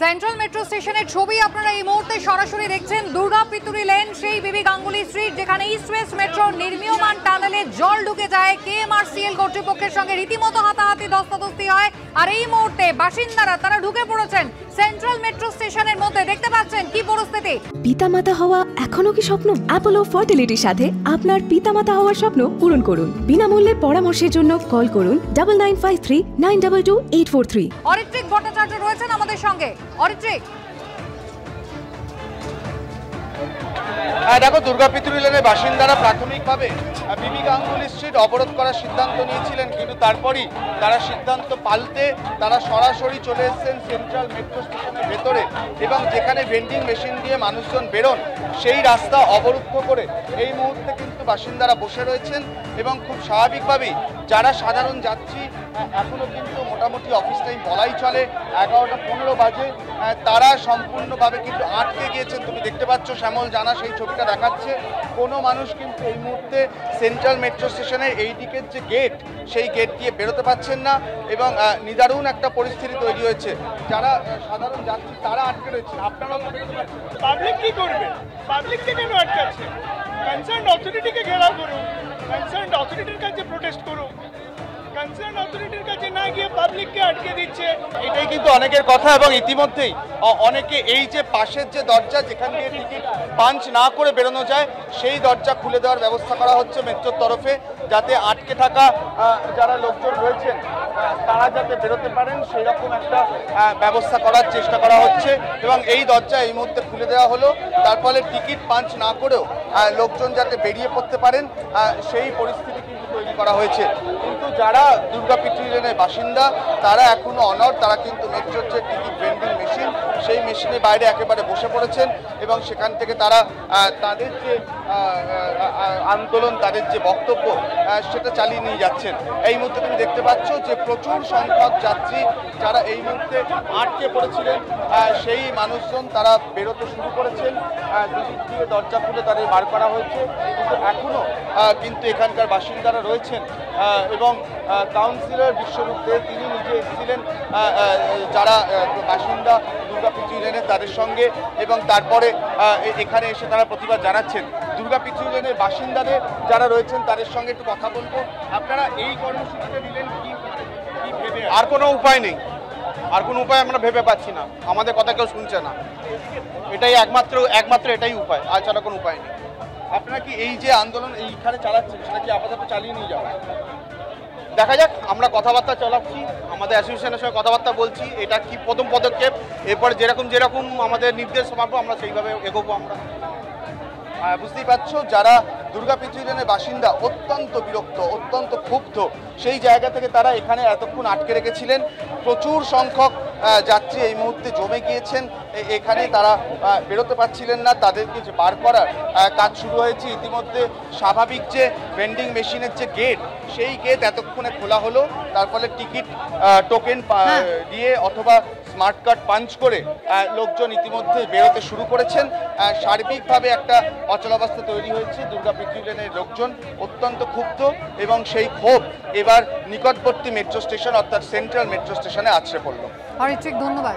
Central metro স্টেশনের ছবি আপনারা এই মুহূর্তে সরাসরি দেখছেন। দুর্গা পিতুরি লেন, সেই বিবি গাঙ্গুলি স্ট্রিট, যেখানে ইস্ট ওয়েস্ট মেট্রো নির্মীয়মান টানেলে জল ঢুকে যায়। কেএমআরসিএল কর্তৃপক্ষের সঙ্গে রীতিমতো হাতাহাতি ধস্তাধস্তি হয়। আর এই মুহূর্তে বাসিন্দারা তারা ঢুকে পড়েছেন সেন্ট্রাল মেট্রো স্টেশনের মধ্যে। দেখতে পাচ্ছেন কি পরিস্থিতি। পিতামাতা হওয়া এখনো কি স্বপ্ন? অ্যাপোলো ফার্টিলিটির সাথে আপনার পিতামাতা হওয়ার স্বপ্ন পূরণ করুন। বিনামূল্যে পরামর্শের জন্য কল করুন 9953922843। অরিত্রিক ভট্টাচার্য রয়েছেন আমাদের সঙ্গে। অরিত্রিক, দেখো, দুর্গা পিতুরি লেনের বাসিন্দারা প্রাথমিকভাবে বিবি গাঙ্গুলি স্ট্রিট অবরোধ করার সিদ্ধান্ত নিয়েছিলেন, কিন্তু তারপরই তারা সিদ্ধান্ত পাল্টে তারা সরাসরি চলে এসেছেন সেন্ট্রাল মেট্রো স্টেশনের ভেতরে, এবং যেখানে ভেন্ডিং মেশিন দিয়ে মানুষজন বেরোন সেই রাস্তা অবরুদ্ধ করে এই মুহূর্তে কিন্তু বাসিন্দারা বসে রয়েছেন। এবং খুব স্বাভাবিকভাবেই যারা সাধারণ যাত্রী, এখনও কিন্তু মোটামুটি অফিস টাইম বলাই চলে, 11টা 15 বাজে, তারা সম্পূর্ণভাবে কিন্তু আটকে গিয়েছেন। তুমি দেখতে পাচ্ছ, শ্যামল জানা সেই ছবিটা দেখাচ্ছে। কোনো মানুষ কিন্তু এই মুহূর্তে সেন্ট্রাল মেট্রো স্টেশনের এই দিকের যে গেট, সেই গেট দিয়ে বেরোতে পারছেন না, এবং নিদারুণ একটা পরিস্থিতি তৈরি হয়েছে। যারা সাধারণ যাত্রী তারা আটকে রয়েছে। আপনারাও তো বেরোতে পারছেন। পাবলিক কি করবে? পাবলিককে কেন আটকাচ্ছে? কনসার্ন অথরিটিকে ঘেরাও করুন, কনসার্ন অথরিটির কাছে প্রোটেস্ট করুন। কনসার্ন অথরিটির কাছে না গিয়ে পাবলিককে আটকে দিচ্ছে। এটাই কিন্তু অনেকের কথা, এবং ইতিমধ্যেই অনেকে এই যে পাশের যে দরজা যেখান দিয়ে টিকিট পাঞ্চ না করে বেরোনো যায়, সেই দরজা খুলে দেওয়ার ব্যবস্থা করা হচ্ছে মেট্রোর তরফে, যাতে আটকে থাকা যারা লোকজন রয়েছেন তারা যাতে বেরোতে পারেন সেই রকম একটা ব্যবস্থা করার চেষ্টা করা হচ্ছে। এবং এই দরজা এই মুহূর্তে খুলে দেওয়া হলো, তার ফলে টিকিট পাঞ্চ না করেও লোকজন যাতে বেরিয়ে পড়তে পারেন সেই পরিস্থিতি কিন্তু তৈরি করা হয়েছে। কিন্তু যারা দুর্গা পিতুরি লেনের বাসিন্দা তারা এখনো অনড়, তারা কিন্তু মেট্রোর যে টিকিট ভেন্ডিং মেশিন সেই মেশিনের বাইরে একেবারে বসে পড়েছেন, এবং সেখান থেকে তারা তাদের যে আন্দোলন, তাদের যে বক্তব্য সেটা চালিয়ে নিয়ে যাচ্ছেন। এই মুহূর্তে তুমি দেখতে পাচ্ছ যে প্রচুর সংখ্যক যাত্রী যারা এই মুহূর্তে আটকে পড়েছিলেন, সেই মানুষজন তারা বেরোতে শুরু করেছেন। দুদিক দিয়ে দরজা খুলে তাদের বার করা হয়েছে, কিন্তু এখনও কিন্তু এখানকার বাসিন্দারা রয়েছেন। এবং কাউন্সিলর বিশ্বরূপ দে তিনি নিজে এসেছিলেন যারা বাসিন্দা দুর্গা পিতুরি লেনের তাদের সঙ্গে, এবং তারপরে এখানে এসে তারা প্রতিবাদ জানাচ্ছেন। দুর্গা পিতুরি লেনের বাসিন্দাদের যারা রয়েছেন তাদের সঙ্গে একটু কথা বলবো। আপনারা এই কর্মসূচিটা নিলেন কি ভেবে? আর কোনো উপায় নেই, আর কোনো উপায় আমরা ভেবে পাচ্ছি না, আমাদের কথা কেউ শুনছে না। এটাই একমাত্র এটাই উপায়, আর ছাড়া কোনো উপায় নেই। আপনারা কি এই যে আন্দোলন এইখানে চালাচ্ছেন সেটা কি আপাতত চালিয়ে নিয়ে যাবেন? দেখা যাক, আমরা কথাবার্তা চালাচ্ছি, আমাদের অ্যাসোসিয়েশনের সঙ্গে কথাবার্তা বলছি। এটা কি প্রথম পদক্ষেপ, এরপর যেরকম আমাদের নির্দেশ পাবো আমরা সেইভাবে এগোবো। আমরা বুঝতেই পারছো, যারা দুর্গা পিতুরি লেনের বাসিন্দা অত্যন্ত বিরক্ত, অত্যন্ত ক্ষুব্ধ। সেই জায়গা থেকে তারা এখানে এতক্ষণ আটকে রেখেছিলেন। প্রচুর সংখ্যক যাত্রী এই মুহূর্তে জমে গিয়েছেন এখানে, তারা বেরোতে পারছিলেন না। তাদেরকে যে বার করার কাজ শুরু হয়েছে ইতিমধ্যে। স্বাভাবিক যে ভেন্ডিং মেশিনের যে গেট, সেই গেট এতক্ষণে খোলা হলো, তার ফলে টিকিট টোকেন দিয়ে অথবা স্মার্ট কার্ড পাঞ্চ করে লোকজন ইতিমধ্যে বেরোতে শুরু করেছেন। সার্বিকভাবে একটা অচলাবস্থা তৈরি হয়েছে। দুর্গা পিতুরি লেনের লোকজন অত্যন্ত ক্ষুব্ধ, এবং সেই ক্ষোভ এবার নিকটবর্তী মেট্রো স্টেশন অর্থাৎ সেন্ট্রাল মেট্রো স্টেশনে আছড়ে পড়ল। অরিত্রিক, ধন্যবাদ।